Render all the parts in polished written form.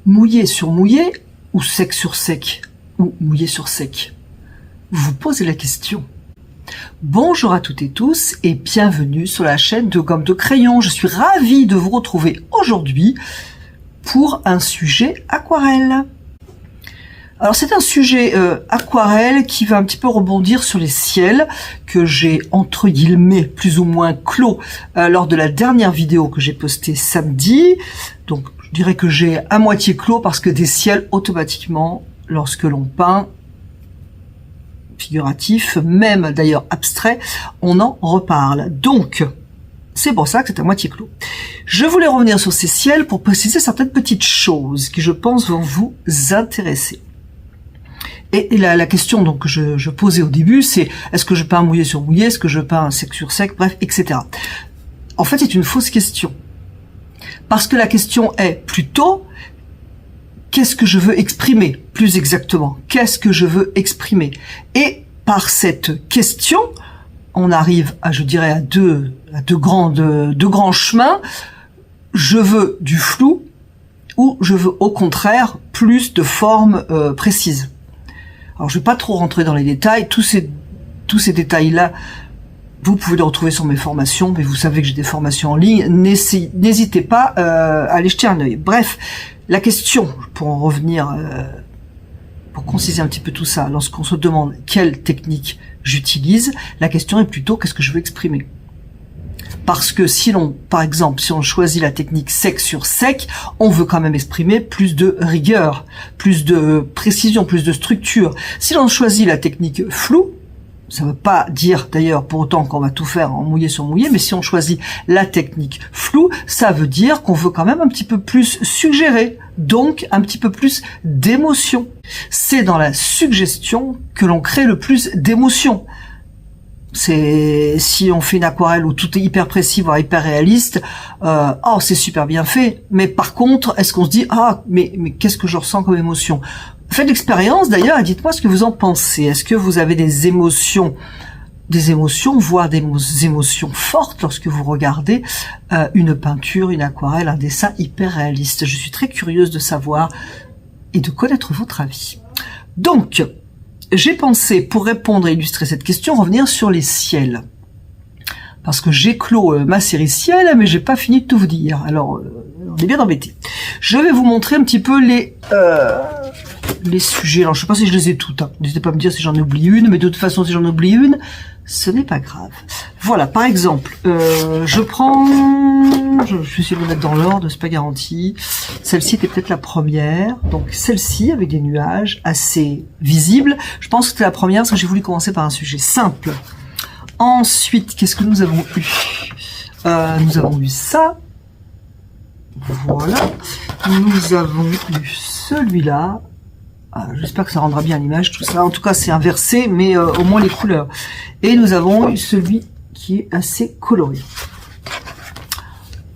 Mouillé sur mouillé ou sec sur sec ou mouillé sur sec? Vous vous posez la question. Bonjour à toutes et tous et bienvenue sur la chaîne de Gomme de Crayon. Je suis ravie de vous retrouver aujourd'hui pour un sujet aquarelle. Alors c'est un sujet aquarelle qui va un petit peu rebondir sur les ciels que j'ai entre guillemets plus ou moins clos lors de la dernière vidéo que j'ai postée samedi. Donc je dirais que j'ai à moitié clos parce que des ciels automatiquement lorsque l'on peint figuratif, même d'ailleurs abstrait, on en reparle. Donc c'est pour ça que c'est à moitié clos. Je voulais revenir sur ces ciels pour préciser certaines petites choses qui je pense vont vous intéresser. Et la question donc que je posais au début, c'est est-ce que je peins mouillé sur mouillé, est-ce que je peins sec sur sec, bref, etc. En fait, c'est une fausse question. Parce que la question est plutôt qu'est-ce que je veux exprimer, plus exactement, qu'est-ce que je veux exprimer. Et par cette question, on arrive à, je dirais, à deux grands chemins. Je veux du flou ou je veux au contraire plus de formes précises. Alors, je vais pas trop rentrer dans les détails. Tous ces détails-là, vous pouvez les retrouver sur mes formations, mais vous savez que j'ai des formations en ligne. N'hésitez pas à aller jeter un œil. Bref, la question, pour en revenir, pour conciser un petit peu tout ça, lorsqu'on se demande quelle technique j'utilise, la question est plutôt qu'est-ce que je veux exprimer. Parce que si l'on, par exemple, si on choisit la technique sec sur sec, on veut quand même exprimer plus de rigueur, plus de précision, plus de structure. Si l'on choisit la technique floue, ça ne veut pas dire d'ailleurs pour autant qu'on va tout faire en mouillé sur mouillé, mais si on choisit la technique floue, ça veut dire qu'on veut quand même un petit peu plus suggérer, donc un petit peu plus d'émotion. C'est dans la suggestion que l'on crée le plus d'émotion. C'est si on fait une aquarelle où tout est hyper précis, voire hyper réaliste, oh c'est super bien fait, mais par contre, est-ce qu'on se dit ah mais qu'est-ce que je ressens comme émotion? Faites l'expérience d'ailleurs et dites-moi ce que vous en pensez. Est-ce que vous avez des émotions, voire des émotions fortes lorsque vous regardez une peinture, une aquarelle, un dessin hyper réaliste? Je suis très curieuse de savoir et de connaître votre avis. Donc, j'ai pensé, pour répondre et illustrer cette question, revenir sur les ciels. Parce que j'ai clos ma série ciel, mais j'ai pas fini de tout vous dire. Alors, on est bien embêtés. Je vais vous montrer un petit peu les sujets. Alors, je sais pas si je les ai toutes. Hein. N'hésitez pas à me dire si j'en oublie une, mais de toute façon, si j'en oublie une, ce n'est pas grave. Voilà, par exemple, je vais essayer de le mettre dans l'ordre, c'est pas garanti. Celle-ci était peut-être la première. Donc, celle-ci, avec des nuages assez visibles. Je pense que c'était la première, parce que j'ai voulu commencer par un sujet simple. Ensuite, qu'est-ce que nous avons eu? Nous avons eu ça. Voilà. Nous avons eu celui-là. J'espère que ça rendra bien l'image, tout ça. En tout cas, c'est inversé, mais au moins les couleurs. Et nous avons eu celui qui est assez coloré.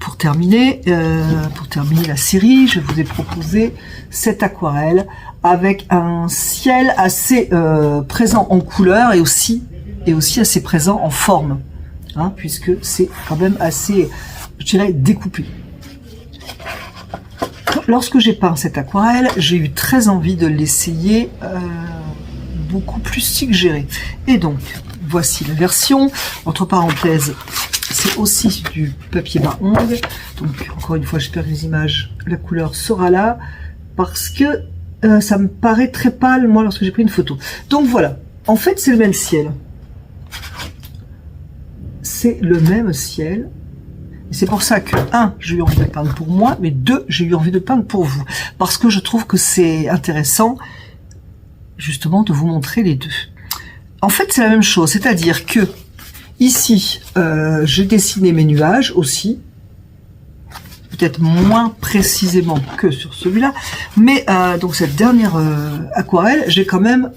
Pour terminer la série, je vous ai proposé cette aquarelle avec un ciel assez présent en couleur et aussi assez présent en forme, hein, puisque c'est quand même assez, je dirais, découpé. Lorsque j'ai peint cette aquarelle, j'ai eu très envie de l'essayer beaucoup plus suggéré. Et donc, voici la version. Entre parenthèses, c'est aussi du papier mahong. Donc, encore une fois, j'espère que les images, la couleur sera là, parce que ça me paraît très pâle, moi, lorsque j'ai pris une photo. Donc voilà, en fait, c'est le même ciel. C'est le même ciel. C'est pour ça que, 1, j'ai eu envie de peindre pour moi, mais 2, j'ai eu envie de peindre pour vous. Parce que je trouve que c'est intéressant, justement, de vous montrer les deux. En fait, c'est la même chose, c'est-à-dire que, ici, j'ai dessiné mes nuages aussi, peut-être moins précisément que sur celui-là, mais donc cette dernière aquarelle, j'ai quand même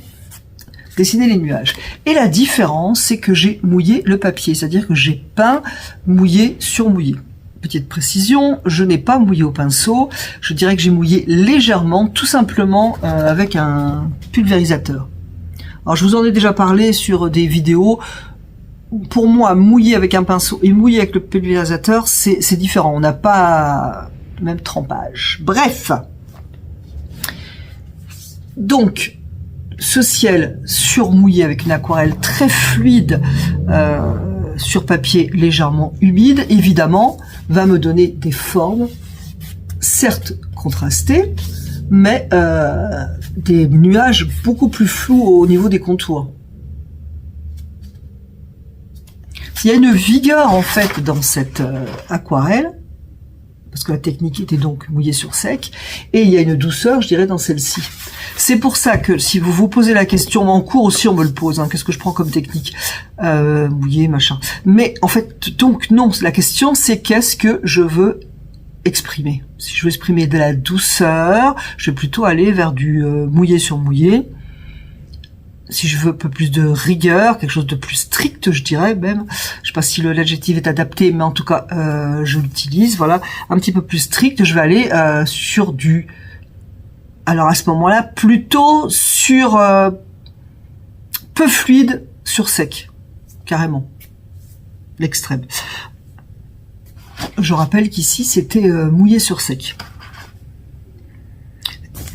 dessiner les nuages. Et la différence, c'est que j'ai mouillé le papier, c'est-à-dire que j'ai peint mouillé sur mouillé. Petite précision, je n'ai pas mouillé au pinceau, je dirais que j'ai mouillé légèrement, tout simplement avec un pulvérisateur. Alors je vous en ai déjà parlé sur des vidéos. Pour moi, mouiller avec un pinceau et mouiller avec le pulvérisateur, c'est différent. On n'a pas le même trempage. Bref, Donc, ce ciel surmouillé avec une aquarelle très fluide sur papier légèrement humide, évidemment, va me donner des formes, certes contrastées, mais des nuages beaucoup plus flous au niveau des contours. Il y a une vigueur en fait dans cette aquarelle, parce que la technique était donc mouillée sur sec, et il y a une douceur, je dirais, dans celle-ci. C'est pour ça que si vous vous posez la question, en cours aussi on me le pose, hein, qu'est-ce que je prends comme technique, mouillé, machin. Mais en fait, donc non, la question c'est qu'est-ce que je veux exprimer. Si je veux exprimer de la douceur, je vais plutôt aller vers du mouillé sur mouillé. Si je veux un peu plus de rigueur, quelque chose de plus strict, je dirais même, je sais pas si l'adjectif est adapté, mais en tout cas, je l'utilise, voilà, un petit peu plus strict, je vais aller sur du... Alors à ce moment-là, plutôt sur peu fluide, sur sec, carrément, l'extrême. Je rappelle qu'ici, c'était mouillé sur sec.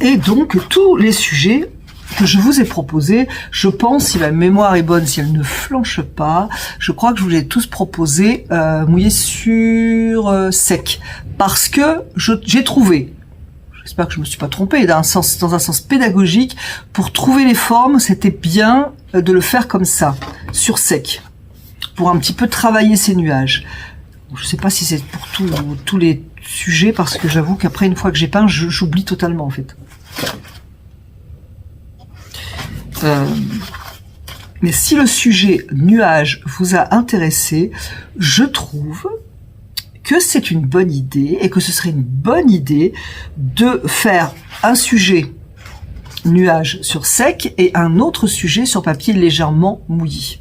Et donc, tous les sujets que je vous ai proposés, je pense, si ma mémoire est bonne, si elle ne flanche pas, je crois que je vous ai tous proposé mouillé sur sec. Parce que j'ai trouvé, j'espère que je me suis pas trompée, dans un sens pédagogique, pour trouver les formes, c'était bien de le faire comme ça, sur sec, pour un petit peu travailler ces nuages. Je sais pas si c'est pour tous les sujets, parce que j'avoue qu'après, une fois que j'ai peint, j'oublie totalement, en fait. Mais si le sujet nuage vous a intéressé, je trouve que c'est une bonne idée, et que ce serait une bonne idée de faire un sujet nuage sur sec et un autre sujet sur papier légèrement mouillé.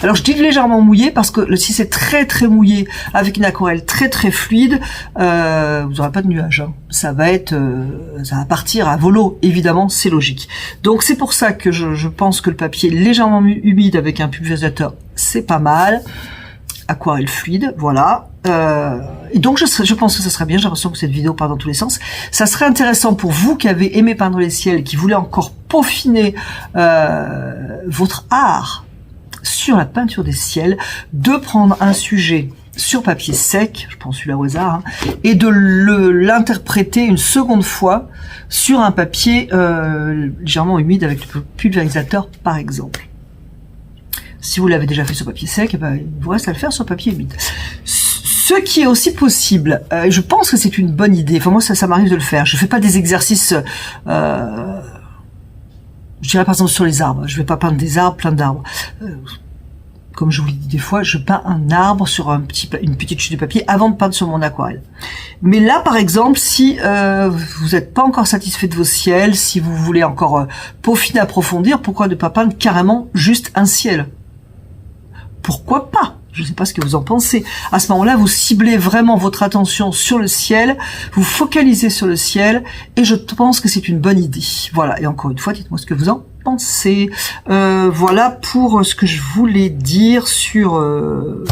Alors je dis légèrement mouillé parce que si c'est très très mouillé avec une aquarelle très très fluide, vous n'aurez pas de nuages. Hein. Ça va partir à volo, évidemment, c'est logique. Donc c'est pour ça que je pense que le papier légèrement humide avec un pulvérisateur, c'est pas mal. Aquarelle fluide, voilà. Et donc je pense que ça serait bien, j'ai l'impression que cette vidéo part dans tous les sens, ça serait intéressant pour vous qui avez aimé peindre les ciels, qui voulez encore peaufiner votre art sur la peinture des ciels, de prendre un sujet sur papier sec, je prends celui-là au hasard, hein, et de l'interpréter une seconde fois sur un papier légèrement humide avec le pulvérisateur par exemple. Si vous l'avez déjà fait sur papier sec, eh ben, il vous reste à le faire sur papier humide. Ce qui est aussi possible, je pense que c'est une bonne idée, enfin moi ça m'arrive de le faire, je fais pas des exercices... je dirais par exemple sur les arbres, je vais pas peindre des arbres, plein d'arbres. Comme je vous l'ai dit des fois, je peins un arbre sur une petite chute de papier avant de peindre sur mon aquarelle. Mais là, par exemple, si vous n'êtes pas encore satisfait de vos ciels, si vous voulez encore peaufiner, approfondir, pourquoi ne pas peindre carrément juste un ciel? Pourquoi pas? Je ne sais pas ce que vous en pensez. À ce moment-là, vous ciblez vraiment votre attention sur le ciel, vous focalisez sur le ciel, et je pense que c'est une bonne idée. Voilà, et encore une fois, dites-moi ce que vous en pensez. Voilà pour ce que je voulais dire sur le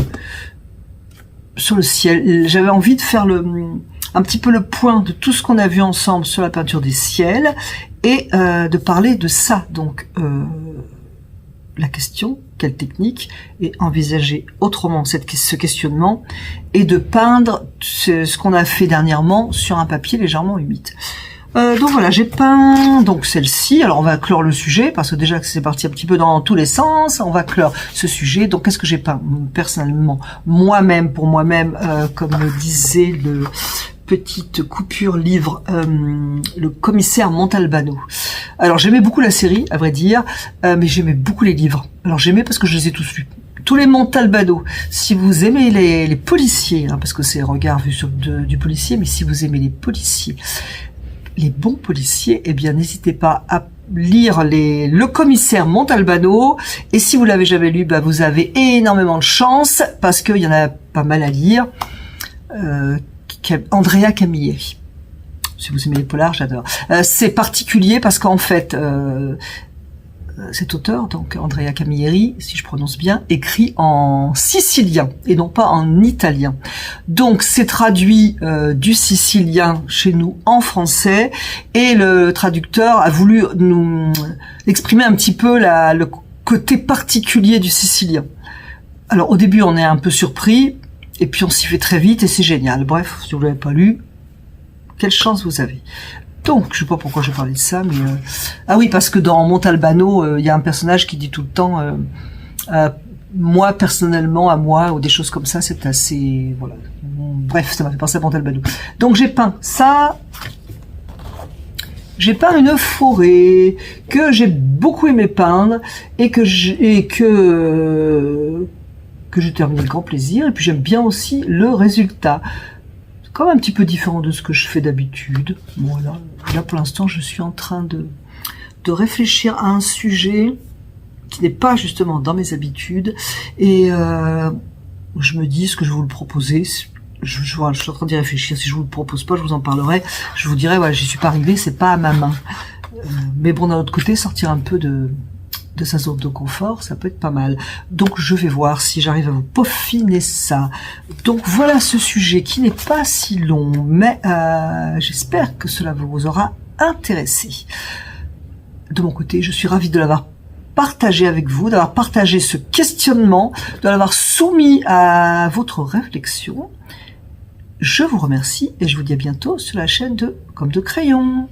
ciel. J'avais envie de faire un petit peu le point de tout ce qu'on a vu ensemble sur la peinture des ciels, et de parler de ça. Donc, la question, quelle technique, et envisager autrement ce questionnement, et de peindre ce qu'on a fait dernièrement sur un papier légèrement humide. Donc voilà, j'ai peint donc celle-ci. Alors on va clore le sujet, parce que déjà que c'est parti un petit peu dans tous les sens, on va clore ce sujet. Donc qu'est-ce que j'ai peint personnellement, moi-même, pour moi-même, comme le disait le... petite coupure livre, le commissaire Montalbano. Alors j'aimais beaucoup la série, à vrai dire, mais j'aimais beaucoup les livres. Alors j'aimais parce que je les ai tous lus. Tous les Montalbano. Si vous aimez les policiers, hein, parce que c'est regard vu sur du policier, mais si vous aimez les policiers, les bons policiers, eh bien n'hésitez pas à lire le commissaire Montalbano. Et si vous l'avez jamais lu, bah, vous avez énormément de chance, parce qu'il y en a pas mal à lire. Andrea Camilleri. Si vous aimez les polars, j'adore. C'est particulier parce qu'en fait, cet auteur, donc Andrea Camilleri, si je prononce bien, écrit en sicilien et non pas en italien. Donc c'est traduit du sicilien chez nous en français et le traducteur a voulu nous exprimer un petit peu le côté particulier du sicilien. Alors au début on est un peu surpris et puis on s'y fait très vite et c'est génial. Bref, si vous l'avez pas lu, quelle chance vous avez. Donc, je sais pas pourquoi je parlais de ça, mais... Ah oui, parce que dans Montalbano, il y a un personnage qui dit tout le temps moi, personnellement, à moi, ou des choses comme ça, c'est assez... Voilà. Bref, ça m'a fait penser à Montalbano. Donc, j'ai peint ça. J'ai peint une forêt que j'ai beaucoup aimé peindre et que j'ai terminé avec grand plaisir. Et puis, j'aime bien aussi le résultat. Comme un petit peu différent de ce que je fais d'habitude. Voilà. Là, pour l'instant, je suis en train de réfléchir à un sujet qui n'est pas justement dans mes habitudes. Et je me dis ce que je vais vous le proposer. Je suis en train d'y réfléchir. Si je vous le propose pas, je vous en parlerai. Je vous dirai, voilà, j'y suis pas arrivée, c'est pas à ma main. Mais bon, d'un autre côté, sortir un peu de sa zone de confort, ça peut être pas mal. Donc je vais voir si j'arrive à vous peaufiner ça. Donc voilà ce sujet qui n'est pas si long, mais j'espère que cela vous aura intéressé. De mon côté, je suis ravie de l'avoir partagé avec vous, d'avoir partagé ce questionnement, de l'avoir soumis à votre réflexion. Je vous remercie et je vous dis à bientôt sur la chaîne de Comme de Crayon.